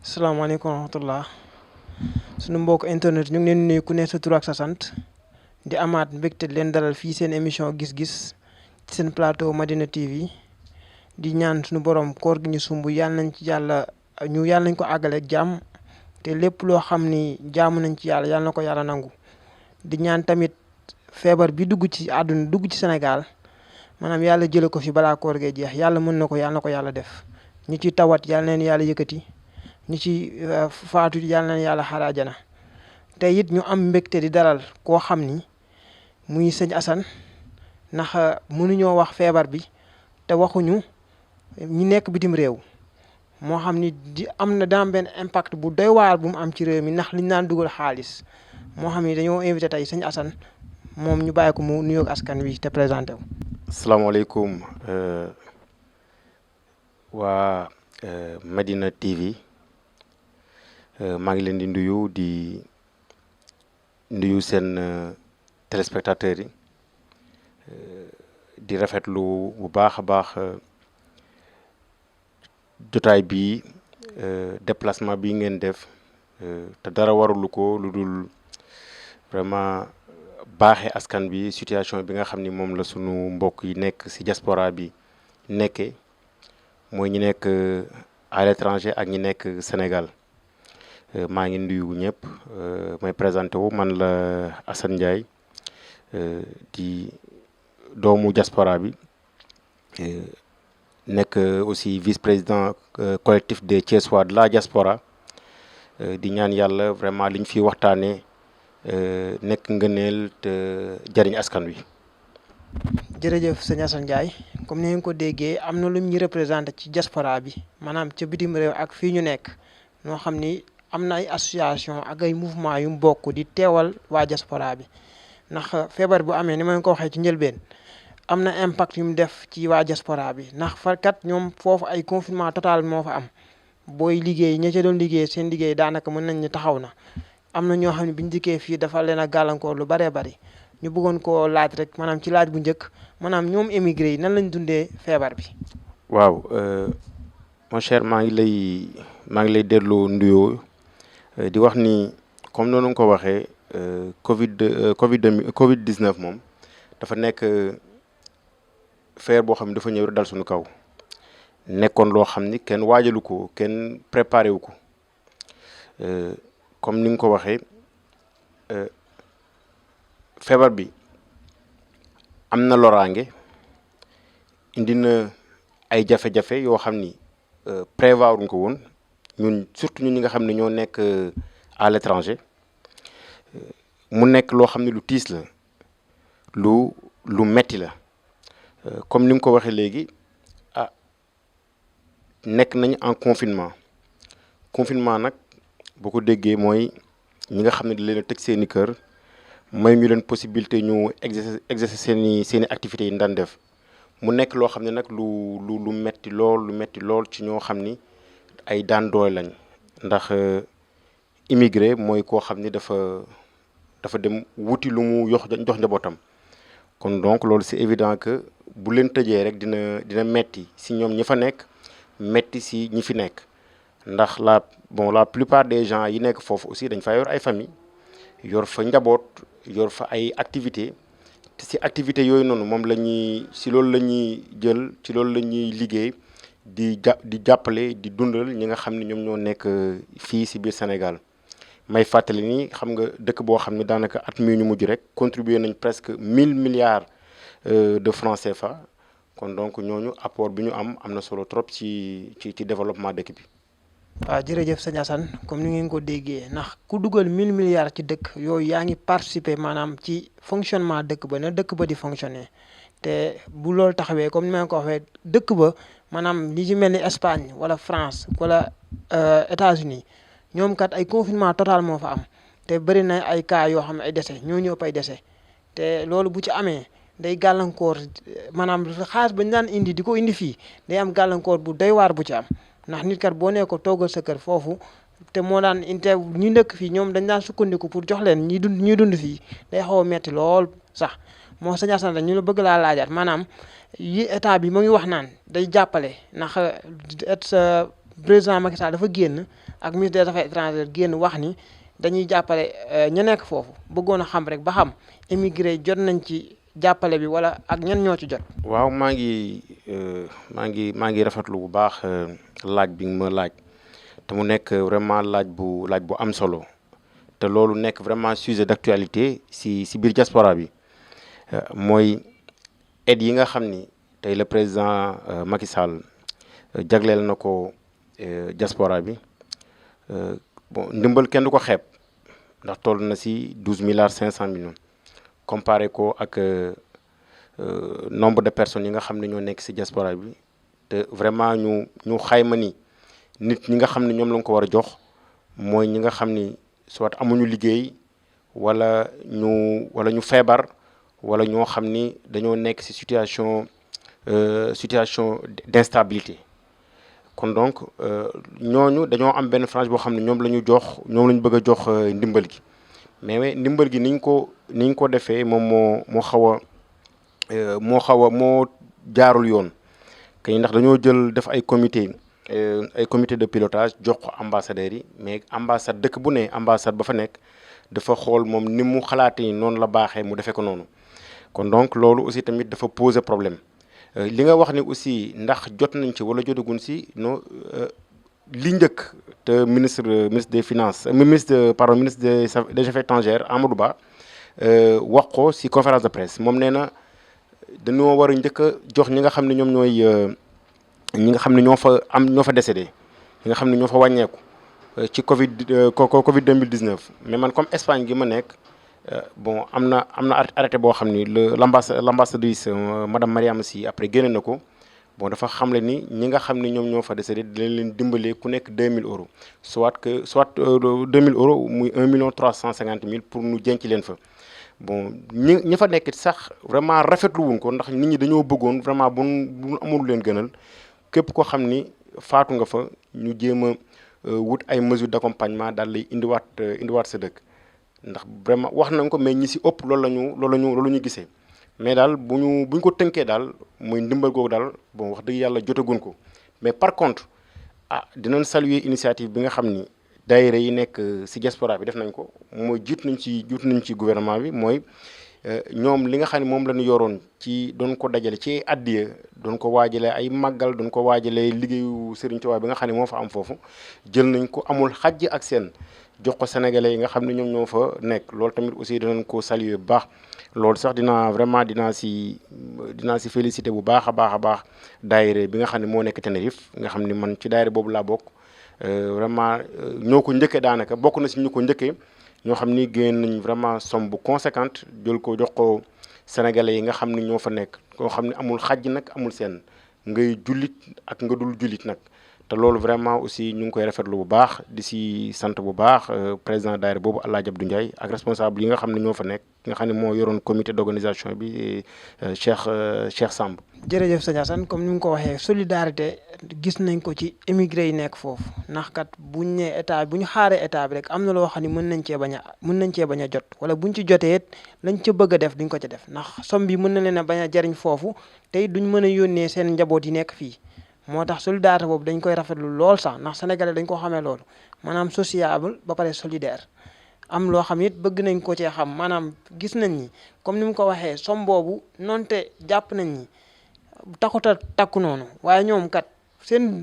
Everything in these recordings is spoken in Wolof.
salaamaaleykum wa rahmatullah sunu mbokk internet ñu ngi leen nuyu ku ne sa tur ak sa sant di amaat mbégte leen dalal fii seen émission gis-gis ci seen plateau Madina TV di ñaan suñu borom koor gi ñu sumb yàlla nañ ko àggale ak jàmm te lépp loo xam ni jaamu nañ ci yàlla na ko yàlla nangu di ñaan tamit feebar bi dugg ci àdduna dugg ci Sénégal maanaam yàlla jële ko fi balaa koor gee jeex yàlla mën na ko yàlla na ko yàlla def ñi ci tawat yàlla neen yàlla yëkkati ñi ci faatu yàlla na yàlla xaraajana te it ñu am mbégte di dalal koo xam ni muy sëñ Assane ndax mënuñoo wax feebar bi te waxuñu ñi nekk bitim réew moo xam ni daa benn impact bu doy waar bu mu am ci réew mi ndax liñ naan dugal xaalis moo xam ni dañoo invité tey sëñ Assane moom ñu bàyyi ko mu nuyoog askan wi te présenté wu. asalaamaaleykum waa Madina TV. maa ngi leen di nuyu seen téléspectateurs yi di rafetlu bu baax a baax jotaay bi déplacement bi ngeen def te dara warulu ko lu dul vraiment baaxee askan bi situation bi nga xam ni moom la sunu mbokk yi nekk ci diaspora bi nekkee mooy ñi nekk à l'étranger ak ñi nekk Sénégal. maa ngi nuyu ñëpp may présenté wu man la Assane Ndiaye di doomu diaspora bi nekk aussi vice-président collectif des Thiessois de la diaspora di ñaan yàlla vraiment liñ fi waxtaanee nekk ngëneel te jariñ askan wi. jërëjëf sëñ Assane Ndiaye comme ni ngeen ko déggee am na lu ñu représenté ci diaspora bi maanaam ca bitim réew ak fii ñu nekk noo xam ni. am na ay association ak ay mouvement yu mu bokk di teewal waa diaspora bi ndax feebar bu amee ni ma ko waxee ci njëlbeen am na impact yu mu def ci waa diaspora bi ndax farkat ñoom foofu ay confinement total moo fa am booy liggéey ña ca doon liggéey seen liggéey daanaka mën nañ ni taxaw na am na ñoo xam ne biñu dikkee fii dafa leen a gàllankoor lu baree bari ñu bëggoon koo laaj rek maanaam ci laaj bu njëkk maanaam ñoom émigré yi nan lañ dundee feebar bi. waaw mon cher maa ngi lay delloo nuyoo. di wax ni comme noonu nga ko waxee Covid 19 moom dafa nekk feer boo xam ne dafa ñëw rek dal suñu kaw nekkoon loo xam ni kenn waajalu ko kenn préparé wu ko comme ni nga ko waxee feebar bi am na loraange indi na ay jafe-jafe yoo xam ni prévoir wuñ ko woon. surtout ñun ñi nga xam ne ñoo nekk à l'étranger mu nekk loo xam ne lu tiis la lu metti la comme ni nga ko waxee léegi nekk nañ en confinement nag boo ko déggee mooy ñi nga xam ne da leen a tëj seeni kër may ñu leen possibilité ñu exercer seeni activités yi ñu daan def mu nekk loo xam ne nag lu metti lool ci ñoo xam ni ay daan doole lañ ndax immigré mooy koo xam ni dafa dem wuti lu mu jox njabootam kon donc loolu c'est évident que bu leen tëjee rek dina metti si ñoom ñi fa nekk metti si ñi fi nekk ndax la plupart des gens yi nekk foofu aussi dañ fa yor ay famille yor fa njaboot yor fa ay activité te si activité yooyu noonu moom si loolu la ñuy jël ci loolu la ñuy liggéey di jàppale di dundal ñi nga xam ne ñoom ñoo nekk fii si biir Sénégal may fàttali ni xam nga dëkk boo xam ne daanaka at mii ñu mujj rek contribuer nañ presque 1000 milliards de francs CFA kon donc ñooñu apport bi ñu am na solo trop ci développement dëkk bi. waaw jërëjëf sëñ Assane comme ni ngeen ko déggee ndax ku dugal 1000 milliards ci dëkk yooyu yaa ngi participer maanaam ci fonctionnement dëkk ba na dëkk ba di fonctionner te bu loolu taxawee comme ni ma ko waxee dëkk ba. maanaam li ci mel ni Espagne wala France wala États-Unis ñoom kat ay confinement total moo fa am te bëri na ay cas yoo xam ne ay décès ñoo ñëpp ay décès te loolu bu ci amee day gàllankoor maanaam xaalis ba ñu daan indi di ko indi fii day am gàllankoor bu doy waar bu ci am ndax nit kat boo nee ko toogal sa kër foofu te moo daan inte ñu dëkk fii ñoom dañ daan sukkandiku pour jox leen ñuy dund fii day xaw a metti lool sax moo sëñ Assane ñu la bëgg laa laajaat maanaam yi état bi mu ngi wax naan day jàppale ndax président Macky Sall dafa génn ak ministre des affaires étrangères génn wax ni dañuy jàppale ñu nekk foofu bëggoon a xam rek ba xam émigré jot nañ ci jàppale bi wala ak ñan ñoo ci jot. waaw maa ngi rafetlu bu baax laaj bi nga ma laaj te mu nekk vraiment laaj bu am solo te loolu nekk vraiment sujet d'actualité si biir diaspora bi mooy aide yi nga xam ni tey le président Macky Sall jagleel na ko diaspora bi bon ndimbal kenn du ko xeeb ndax toll na si 12,5 milliards comparé ko ak nombre de personnes yi nga xam ne ñoo nekk si diaspora bi te vraiment ñu xayma ni nit ñi nga xam ne ñoom la nga ko war a jox mooy ñi nga xam ni soit amuñu liggéey wala ñu feebar wala ñoo xam ni dañoo nekk si situation d'instabilité. kon donc ñooñu dañoo am benn frange boo xam ne ñoom la ñu bëgg a jox ndimbal gi mais ndimbal gi niñ ko defee moom moo jaarul yoon kay ndax dañoo def ay comité de pilotage jox ko ambassadeurs yi mais ambassade dëkk bu ne ambassade ba fa nekk dafa xool moom ni mu xalaatee noonu la baaxee mu defee ko noonu kon donc loolu aussi tamit dafa poser problème. li nga wax ni aussi ndax jot nañ ci wala jotaguñ si non li njëkk te ministre des finances ministre des affaires étrangères Amadou Ba wax ko si conférence de presse moom nee na dañoo war a njëkk a jox ñi nga xam ne ñoom ñooy ñi nga xam ne ñoo fa décédé ñi nga xam ne ñoo fa wàññeeku ci Covid 2019 mais man comme Espagne gi ma nekk. bon am na arrêté boo xam ni l'ambassadrice madame Mariama Sy après génne na ko bon dafa xamle ni ñi nga xam ne ñoom ñoo fa décédé dinañ leen dimbalee ku nekk 2000 euros soit 2000 euros muy 1,350,000 pour ñu jenc leen fa. bon ñi fa nekk sax vraiment rafetlu wuñ ko ndax nit ñi dañoo bëggoon vraiment bu amul leen gënal képp koo xam ni faatu nga fa ñu jéem a wut ay mesures d'accompagnement daal lay indiwaat sa dëkk. ndax vraiment wax nañ ko mais ñi si ëpp loolu la ñu gisee mais daal bu ñu ko tënkee daal muy ndimbal googu daal bon wax dëgg yàlla jotaguñ ko mais par contre dinañ saluer initiative bi nga xam ni daayira yi nekk si diaspora bi def nañ ko mooy jiitu nañ ci gouvernement bi mooy ñoom li nga xam ne moom la ñu yoroon ci doon ko dajale ci addiya doon ko waajalee ay màggal doon ko waajalee liggéeyu Serigne Touba bi nga xam ne moo fa am foofu jël nañ ko amul xajj ak seen jox ko sénégalais yi nga xam ne ñoom ñoo fa nekk loolu tamit aussi dinañ ko saluer bu baax loolu sax dinaa si féliciter bu baax a baax daayira bi nga xam ne moo nekk Tenerife nga xam ni man ci daayira boobu laa bokk vraiment ñoo ko njëkkee daanaka bokk na si ñu ko njëkkee ñoo xam ni génn nañ vraiment somme bu conséquente jël ko jox ko sénégalais yi nga xam ni ñoo fa nekk koo xam ne amul xajj nag amul seen ngay jullit ak nga dul jullit nag. te loolu vraiment aussi ñu ngi koy rafetlu bu baax di si sant bu baax président daayira boobu El Hadj Abdou Ndiaye ak responsable yi nga xam ne ñoo fa nekk nga xam ne moo yoroon comité d'organisation bi Cheikh Samb. jërëjëf sëñ Assane comme ni mu ko waxee solidarité gis nañ ko ci émigré yi nekk foofu ndax kat buñ nee état bu ñu xaaree état bi rek am na loo xam ne mën nañ cee bañ a jot wala buñ ci jotee lañ ca bëgg a def duñ ko ca def ndax somme bi mën na leen a bañ a jariñ foofu tey duñ mën a yónnee seen njaboot yi nekk fii. moo tax solidarité boobu dañ koy rafetlu lool sax ndax sénégalais dañ ko xamee loolu maanaam sociable ba pare solidaire am loo xam it bëgg nañ ko cee xam maanaam gis nañ ni comme ni mu ko waxee somme boobu noonte jàpp nañ ni taxut a takku noonu waaye ñoom kat seen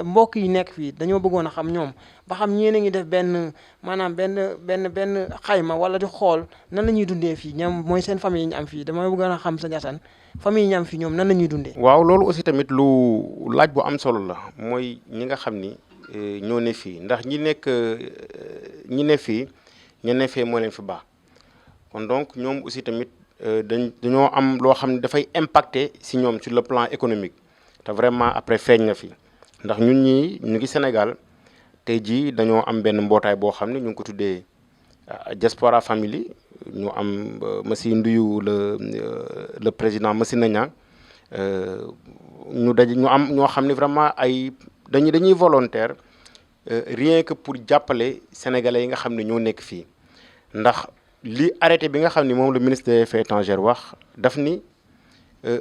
mbokk yi nekk fii dañoo bëggoon a xam ñoom ba xam ñeen a ngi def benn xayma wala di xool nan la ñuy dundee fii ñoom mooy seen famille yi ñu am fii dama bëggoon a xam sëñ Assane famille yi ñu am fii ñoom nan la ñuy dundee. waaw loolu aussi tamit lu laaj bu am solo la mooy ñi nga xam ni ñoo ne fii ndax ñi ne fii ñu ne fee moo leen fi baax kon donc ñoom aussi tamit dañoo am loo xam ne dafay impacter si ñoom sur le plan économique te vraiment après feeñ na fi ndax ñun ñii ñu ngi Sénégal tey jii dañoo am benn mbootaay boo xam ne ñu ngi ko tuddee Diaspora Family ñu am ma si nduyu le président Massina Niang ñu am ñoo xam ne vraiment dañuy volontaire rien que pour jàppale sénégalais yi nga xam ne ñoo nekk fii ndax li arrêté bi nga xam ni moom le ministre des Affaires étrangères wax daf ni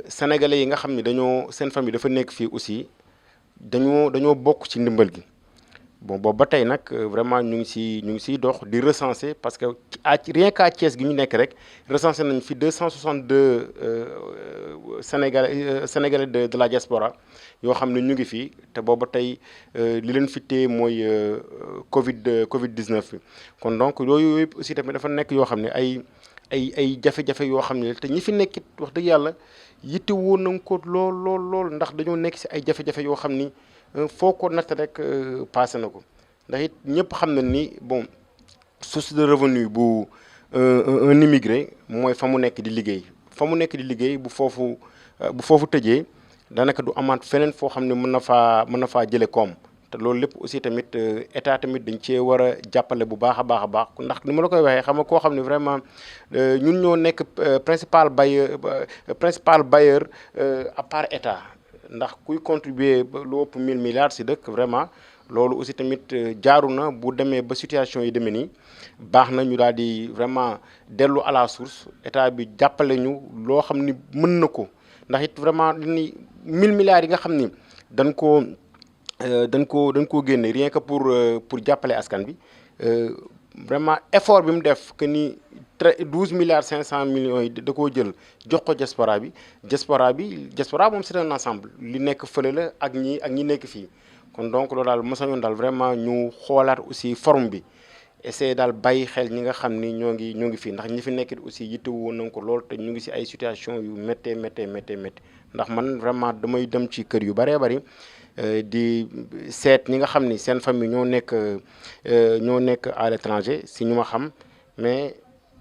sénégalais yi nga xam ni seen famille dafa nekk fii aussi dañoo bokk ci ndimbal gi bon boobu ba tey nag vraiment ñu ngi siy dox di recenser parce que rien qu'à Thiès gi ñu nekk rek recenser nañ fi 262 sénégalais de la diaspora yoo xam ne ñu ngi fii te booba tey li leen fi téye mooy Covid 19 bi kon donc yooyu yëpp aussi tamit dafa nekk yoo xam ne ay jafe-jafe yoo xam ne te ñi fi nekkit wax dëgg yàlla yitte woon nañ ko lool ndax dañoo nekk si ay jafe-jafe yoo xam ni foo ko natt rek passé na ko ndax it ñëpp xam nañ ni bon source de revenu bu un immigré mooy fa mu nekk di liggéey bu foofu tëjee daanaka du amaat feneen foo xam ne mën na faa jëlee koom te loolu lépp aussi tamit état tamit dañ cee war a jàppale bu baax a baax ndax ni ma la koy waxee xam nga koo xam ne vraiment ñun ñoo nekk principal bailleur à part état ndax kuy contribuer lu ëpp 1000 milliards si dëkk vraiment loolu aussi tamit jaaru na bu demee ba situation yi demee nii baax na ñu daal di vraiment dellu à la source état bi jàppale ñu loo xam ni mën na ko ndax it vraiment ni 1000 milliards yi nga xam ni dañ koo génne rien que pour jàppale askan bi vraiment effort bi mu def que ni 12 milliards 500 millions yi da koo jël jox ko diaspora moom c'est un ensemble li nekk fële la ak ñi nekk fii kon donc loolu daal mosañoon daal vraiment ñu xoolaat aussi forme bi essayer daal bàyyi xel ñi nga xam ni ñoo ngi fii ndax ñi fi nekkit aussi yittewu woon nañ ko lool te ñu ngi si ay situation yu méttee ndax man vraiment damay dem ci kër yu bëree bëri di seet ñi nga xam ni seen famille ñoo nekk à l'étranger si ñu ma xam mais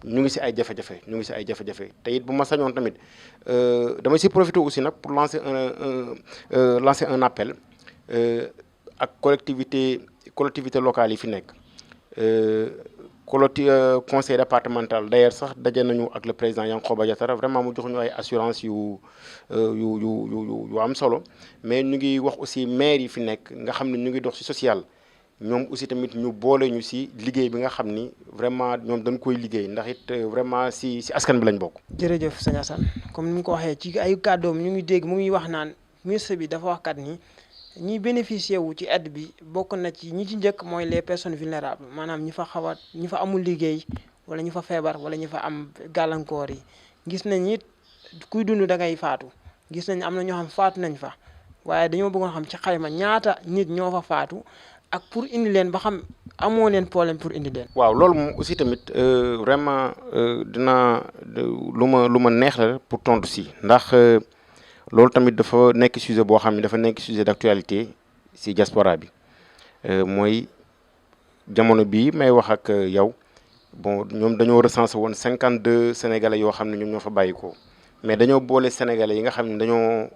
ñu ngi si ay jafe-jafe te it bu ma sañoon tamit dama si profiter aussi nag pour lancer un appel ak collectivité locale yi fi nekk conseil départemental d'ailleurs sax daje nañu ak le président Yankhoba Diattara vraiment mu jox ñu ay assurance yu am solo mais ñu ngi wax aussi maire yi fi nekk nga xam ne ñu ngi dox ci social ñoom aussi tamit ñu boole ñu ci liggéey bi nga xam ni vraiment ñoom dañ koy liggéey ndax it vraiment ci askan bi lañ bokk. jërëjëf sëñ Assane comme ni mu ko waxee ci ay kàddoom ñu ngi dégg mu ngi wax naan ministre bi dafa wax kat ni ñi bénéficier wu ci aide bi bokk na ci ñi ci njëkk mooy les personnes vulnérables maanaam ñi fa amul liggéey wala ñi fa feebar wala ñi fa am gàllankoor yi gis nañ it kuy dund da ngay faatu gis nañ am na ñoo xam faatu nañ fa waaye dañoo bëggoon xam ci xayma ñaata nit ñoo fa faatu ak pour indi leen ba xam amoo leen problème pour indi leen. waaw loolu moom aussi tamit vraiment dina lu ma neex la pour tontu si ndax. loolu tamit dafa nekk sujet boo xam ne dafa nekk sujet d'actualité ci diaspora bi mooy jamono bii may wax ak yow bon ñoom dañoo recensé woon 52 sénégalais yoo xam ne ñoom ñoo fa bàyyi ko mais dañoo boole sénégalais yi nga xam ne dañoo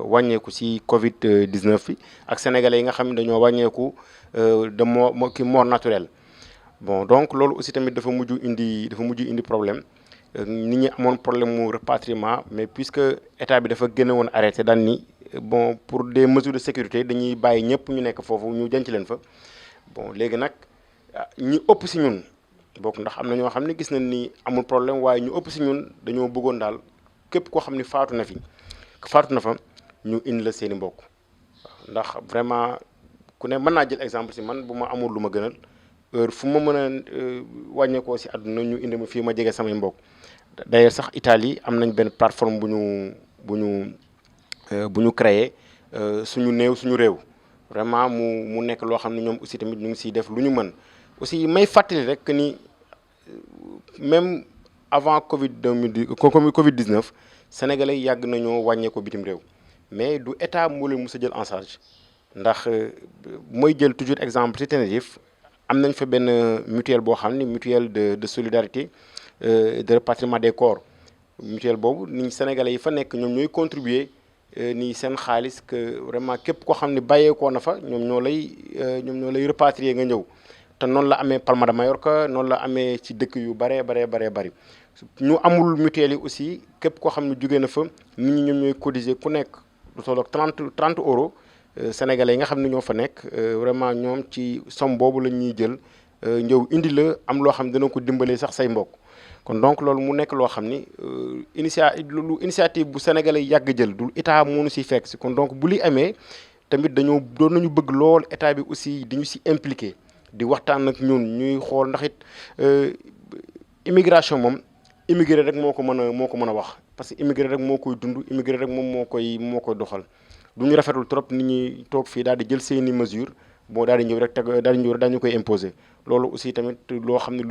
wàññeeku ci Covid 19 bi ak sénégalais yi nga xam ne dañoo wàññeeku de mort naturelle bon donc loolu aussi tamit dafa mujj indi problème. nit ñi amoon problème mu rapatriement mais puisque état bi dafa gën a woon arrêté daan ni bon pour des mesures de sécurité dañuy bàyyi ñëpp ñu nekk foofu ñu denc leen fa bon léegi nag ñi ëpp si ñun bokk ndax am na ñoo xam ne gis nañ ni amul problème waaye ñu ëpp si ñun dañoo bëggoon daal képp koo xam ni faatu na fa ñu indi la seen i mbokk ndax vraiment ku ne mën naa jël exemple si man bu ma amul lu ma gënal heure fu ma mën a wàññeekoo si àdduna ñu indi ma fii ma jege samay mbokk d'ailleurs sax Italie am nañ benn plateforme bu ñu créé suñu réew vraiment mu nekk loo xam ne ñoom aussi tamit ñu ngi siy def lu ñu mën aussi may fàttali rek que ni même avant Covid 19 sénégalais yàgg nañoo wàññeekoo bitim réew mais du état moo leen mës a jël en charge ndax mooy jël toujours exemple ci Tenerife am nañ fa benn mutuelle boo xam ne mutuelle de solidarité de rapatriement des corps mutuelle boobu ni sénégalais yi fa nekk ñoom ñooy contribuer ni seen xaalis que vraiment képp koo xam ne bàyyeekoo na fa ñoom ñoo lay rapatrier nga ñëw te noonu la amee Palma de Mallorca noonu la amee ci dëkk yu bari ñu amul mutuelle yi aussi képp koo xam ne jógee na fa nit ñi ñoom ñooy cotiser ku nekk lu tolloog 30 euros sénégalais yi nga xam ne ñoo fa nekk vraiment ñoom ci somme boobu la ñuy jël ñëw indi la am loo xam ne dana ko dimbalee sax say mbokk kon donc loolu mu nekk loo xam ni initiative bu sénégalais yàgg jël du état mënu siy fekk si kon donc bu li amee tamit dañoo doon nañu bëgg lool état bi aussi di ñu si impliqué di waxtaan ak ñun ñuy xool ndax it immigration moom immigré rek moo ko mën a wax parce que immigré rek moo koy dund immigré rek moom moo koy doxal du ñu rafetul trop nit ñi toog fii daal di jël seeni mesure bon daal di ñëw rek daal ñu koy imposer loolu aussi tamit loo xam ne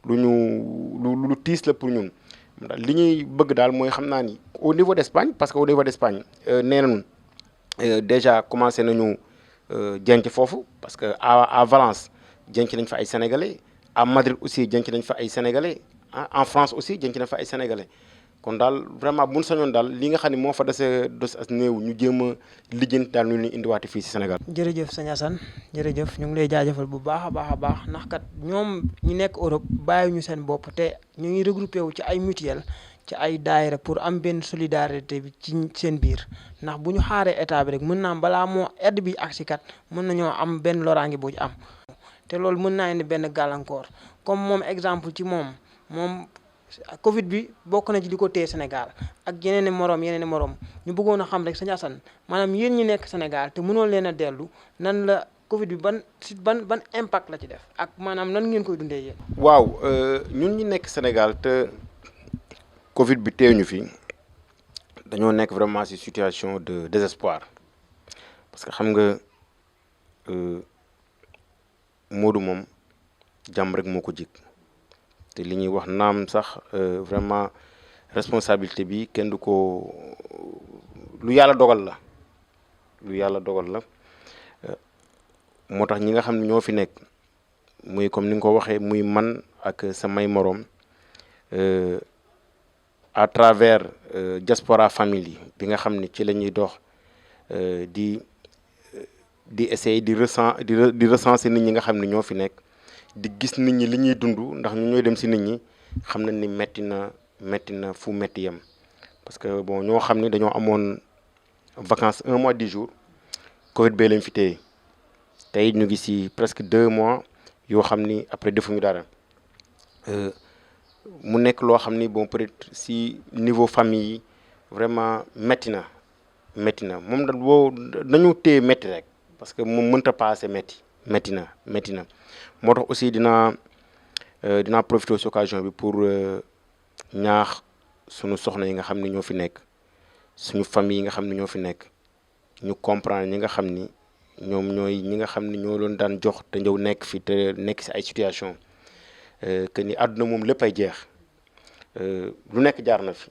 lu tiis la pour ñun li ñuy bëgg daal mooy xam naa ni au niveau d'Espagne parce que au niveau d'Espagne nee nañu déjà commencé nañu jenc foofu parce que à Valence jenc nañ fa ay sénégalais à Madrid aussi jenc nañ fa ay sénégalais en France aussi jenc nañ fa ay sénégalais kon daal vraiment bu ñu sañoon daal li nga xam ne moo fa des as néew ñu jéem a lijjanti daal ñu leen indiwaate fii si Sénégal. jërëjëf sëñ Assane jërëjëf ñu ngi lay jaajëfal bu baax a baax ndax kat ñoom ñu nekk Europe bàyyi ñu seen bopp te ñu ngi regroupé wu ci ay mutuelle ci ay daayira pour am benn solidarité bi ci seen biir ndax bu ñu xaaree état bi rek mën naa am balaa moo aide bi agsi kat mën nañoo am benn loraange bu ñu am te loolu mën naa indi benn gàllankoor comme moom exemple ci moom Covid bi bokk na ci li ko téye Sénégal ak yeneen i moroom ñu bëggoon a xam rek sëñ Assane maanaam yéen ñi nekk Sénégal te mënoo leen a dellu nan la Covid bi ban impact la ci def ak maanaam nan ngeen koy dundee yéen. waaw ñun ñi nekk Sénégal te Covid bi téye ñu fi dañoo nekk vraiment ci situation de désespoir parce que xam nga Modou moom jàmm rek moo ko jig. te li ñuy wax naam sax vraiment responsabilité bi kenn du ko lu yàlla dogal la moo tax ñi nga xam ne ñoo fi nekk muy comme ni nga ko waxee muy man ak samay moroom à travers diaspora famille bi nga xam ne ci la ñuy dox di essayer di recenser nit ñi nga xam ne ñoo fi nekk di gis nit ñi li ñuy dund ndax ñu ñooy dem ci nit ñi xam nañ ni metti na fu metti yem parce que bon ñoo xam ni dañoo amoon vacances 1 mois 10 jours Covid bee lañ fi téye tey ñu ngi ci presque 2 mois yoo xam ni après defuñu dara mu nekk loo xam ni bon peut-être ci niveau famille yi vraiment metti na moom da boo dañu téye metti rek parce que moom mënta passé metti na moo tax aussi dinaa profiter ci occasion bi pour ñaax suñu soxna yi nga xam ne ñoo fi nekk suñu famille yi nga xam ne ñoo fi nekk ñu comprendre ñi nga xam ni ñoom ñooy ñi nga xam ni ñoo doon daan jox te ñëw nekk fi te nekk ci ay situation que ni àdduna moom lépp ay jeex lu nekk jaar na fi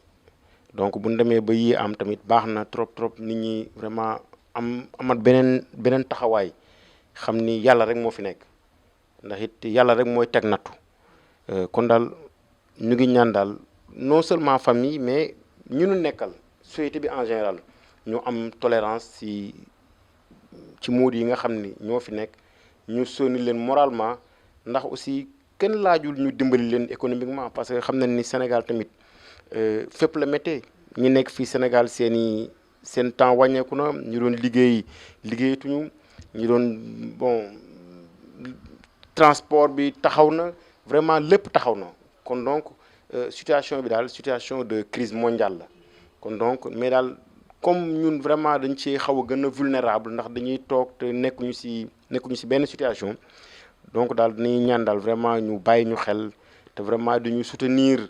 donc bu ñu demee ba yii am tamit baax na trop nit ñi vraiment amat beneen taxawaay xam ni yàlla rek moo fi nekk ndax it yàlla rek mooy teg nattu kon daal ñu ngi ñaan daal non seulement famille mais ñu nu nekkal société bi en général ñu am tolérance ci mood yi nga xam ni ñoo fi nekk ñu sonni leen moralement ndax aussi kenn laajul ñu dimbali leen économiquement parce que xam nañ ni Sénégal tamit fépp la méttee ñi nekk fii Sénégal seen temps wàññeeku na ñu doon liggéeyatuñu ñu doon bon transport bi taxaw na vraiment lépp taxaw na kon donc situation bi daal situation de crise mondiale la kon donc mais daal comme ñun vraiment dañ ci xaw a gën a vulnérable ndax dañuy toog te nekkuñu ci benn situation donc daal dañuy ñaan daal vraiment ñu bàyyi ñu xel te vraiment dañuy soutenir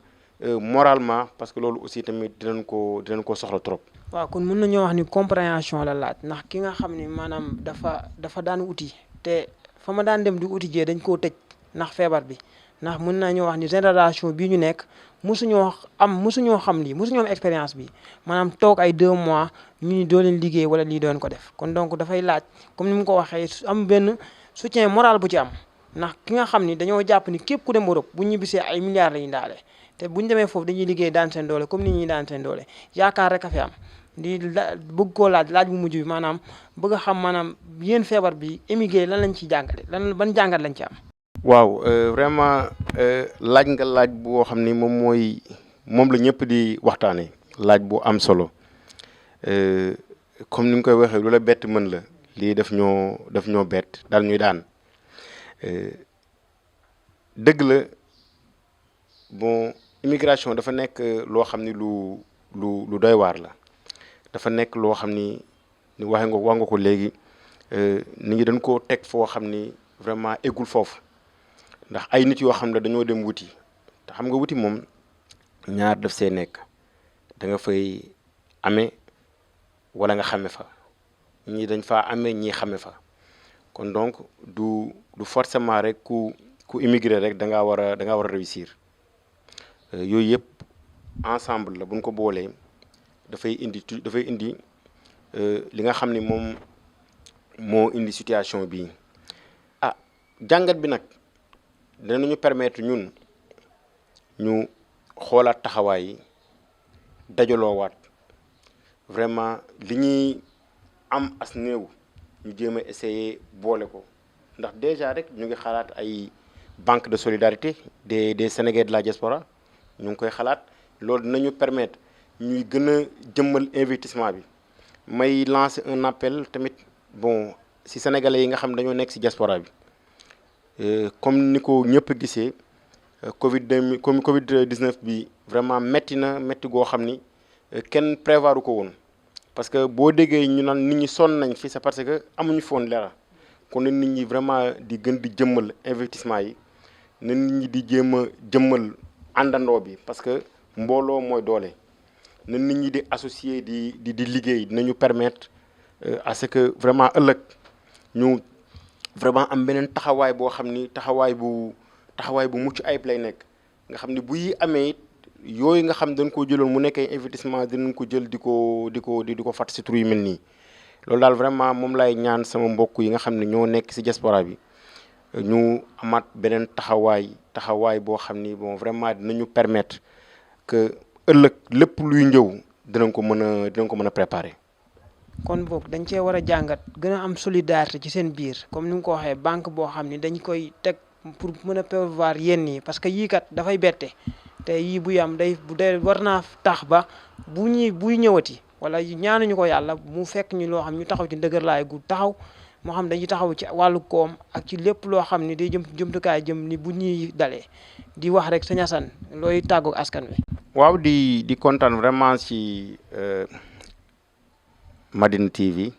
moralement parce que loolu aussi tamit dinañ ko soxla trop. waaw kon mën nañoo wax ni compréhension la laaj ndax ki nga xam ni maanaam dafa daan uti te fa ma daan dem di uti jee dañ koo tëj ndax feebar bi ndax mën nañoo wax ni génération bii ñu nekk mosuñoo xam lii mosuñoo am expérience bi maanaam toog ay 2 mois ñu ni doo leen liggéey wala lii doon ko def kon donc dafay laaj comme ni mu ko waxee am benn soutien moral bu ci am ndax ki nga xam ni dañoo jàpp ni képp ku dem Europe bu ñibbisee ay milliards la ñu daale te bu ñu demee foofu dañuy liggéey daan seen doole comme ni ñuy daan seen doole yaakaar rek a fi am bëgg koo laaj bu mujj bi maanaam bëgg a xam maanaam yéen feebar bi émigré lan lañ ciy jàngale ban jàngat lañ ci am. waaw vraiment laaj nga laaj boo xam ni moom la ñëpp di waxtaanee laaj bu am solo comme ni nga koy waxee lu la bett mën la lii daf ñoo bett daal ñuy daan dëgg la bon immigration dafa nekk loo xam ni lu doy waar la dafa nekk loo xam ni ni wax nga ko léegi nit ñi dañ koo teg foo xam ni vraiment eggul foofu ndax ay nit yoo xam ne dañoo dem wuti te xam nga wuti moom ñaar def see nekk da nga fay amee wala nga xame fa ñii dañ faa amee ñii xame fa kon donc du forcément rek ku immigré rek da ngaa war a réussir yooyu yëpp ensemble la buñ ko boolee dafay indi li nga xam ni moom moo indi situation bii jàngat bi nag danañu permettre ñun ñu xoolaat taxawaay yi dajaloowaat vraiment li ñuy am as néew ñu jéem a essayer boole ko ndax déjà rek ñu ngi xalaat ay banque de solidarité des Sénégalais de la diaspora ñu ngi koy xalaat loolu dinañu permettre ñuy gën a jëmmal investissement bi may lancer un appel tamit bon si sénégalais yi nga xam dañoo nekk si diaspora bi comme ni ko ñëpp gisee Covid 19 bi vraiment métti goo xam ni kenn prévoiru ko woon parce que boo déggee ñu naan nit ñi sonn nañ fi c'est parce que amuñu foon dara kon nit ñi vraiment di gën di jëmmal investissement yi na nit ñi di jéem a jëmmal àndandoo bi parce que mbooloo mooy doole na nit ñi di associer di liggéey dinañu permettre à ce que vraiment ëllëg ñu vraiment am beneen taxawaay boo xam ni taxawaay bu mucc ayib lay nekk nga xam ni bu yi amee it yooyu nga xam dañ ko jëloon mu nekkee investissement dinañ ko jël di ko fàtt si tur yu mel nii loolu daal vraiment moom lay ñaan sama mbokk yi nga xam ne ñoo nekk si diaspora bi ñu amaat beneen taxawaay boo xam ni bon vraiment dinañu permettre que ëllëg lépp luy njëw dinañ ko mën a préparer. kon boog dañ cee war a jàngat gën a am solidarité ci seen biir comme ni nga ko waxee banque boo xam ni dañ koy teg pour mën a prévoir yenn yi parce que yii kat dafay bette te yii buy am bu dee war naa tax ba buy ñëwati wala ñaanuñu ko yàlla mu fekk ñu loo xam ñu taxaw ci ndëgërlaay gu taxaw moo xam dañuy taxaw ci wàllu koom ak ci lépp loo xam ni day jëmtukaay jëm ni bu ñuy dalee di wax rek Sëñ Assane looy tàggu askan wi. waaw di kontaan vraiment ci Madina TV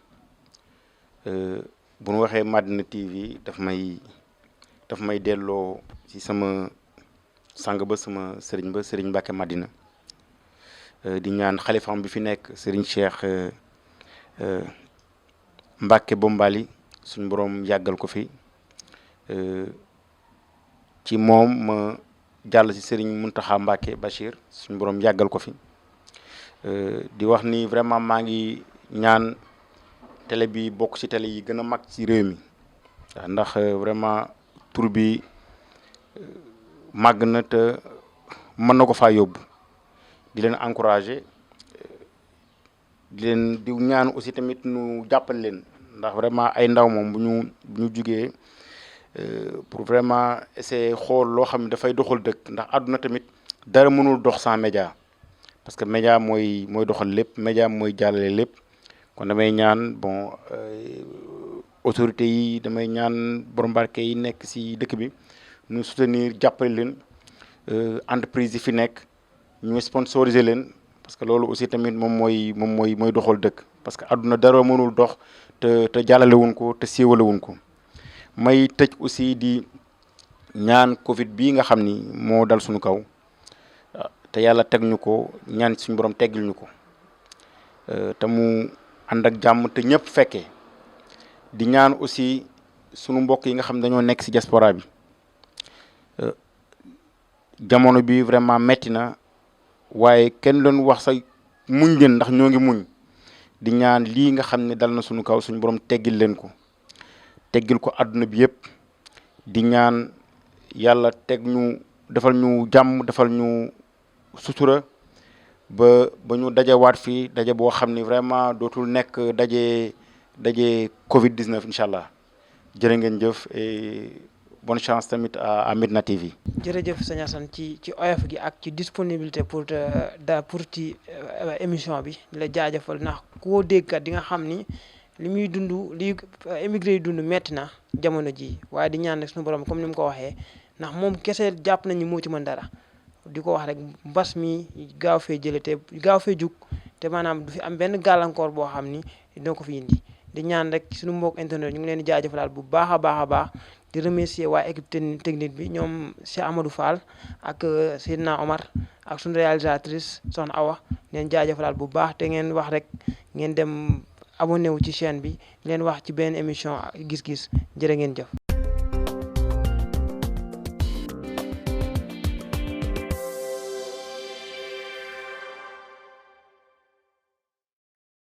bu ñu waxee Madina TV daf may delloo ci sama sang ba sama sëriñ ba sëriñ Mbacke Madina di ñaan xalifaam bi fi nekk sëriñ Cheikh Mbacke Bombali suñ borom yàggal ko fi ci moom ma jàll ci sëriñ Mountakha Mbacke Bachir suñ borom yàggal ko fi di wax ni vraiment maa ngi ñaan télé bi bokk ci télé yi gën a mag ci réew mi ndax vraiment tur bi màgg na te mën na ko faa yóbbu di leen encourager di ñaan aussi tamit nu jàppal leen ndax vraiment ay ndaw moom bu ñu jugee pour vraiment essayer xool loo xam ne dafay doxal dëkk ndax àdduna tamit dara mënul dox sans média parce que média mooy doxal lépp média mooy jàllale lépp kon damay ñaan bon autorités yi damay ñaan borom barke yi nekk ci dëkk bi ñu soutenir jàppale leen entreprise yi fi nekk ñu sponsoriser leen parce que loolu aussi tamit moom mooy doxal dëkk parce que àdduna dara mënul dox te jàllalewuñ ko te siiwalewuñ ko may tëj aussi di ñaan Covid bii nga xam ni moo dal suñu kaw te yàlla teg ñu ko ñaan suñu borom teggil ñu ko te mu ànd ak jàmm te ñëpp fekkee di ñaan aussi sunu mbokk yi nga xam dañoo nekk ci diaspora bi jamono bi vraiment metti na waaye kenn doon wax sa muñ leen ndax ñoo ngi muñ di ñaan lii nga xam ne dal na suñu kaw suñu borom teggil leen ko teggil ko àdduna bi yëpp di ñaan yàlla defal ñu jàmm defal ñu sutura ba ñu dajewaat fii daje boo xam ni vraiment dootul nekk daje Covid 19 incha allah jërë ngeen jëf et bonne chance tamit à Medina TV. jërëjëf Sëñ Assane ci oyof gi ak ci disponibilité pour ci émission bi la jaajëfal ndax koo dégg kat di nga xam ni li muy dund li émigré yi dund metti na jamono ji waaye di ñaan rek suñu borom comme ni mu ko waxee ndax moom kese jàpp nañu moo ci mën dara. di ko wax rek mbas mi gaaw fee jële te gaaw fee jug te maanaam du fi am benn gàllankoor boo xam ni dina ko fi indi di ñaan rek suñu mbokk internet ñu ngi leen di jaajëfalaat bu baax a baax di remercier waa équipe technique bi ñoom Cheikh Amadou Fall ak Seydina Omar ak suñu réalisatrice Soxna Awa leen jaajëfalaat bu baax te ngeen wax rek ngeen dem abonné wu ci chaîne bi leen wax ci benn émission gis-gis jërë ngeen jëf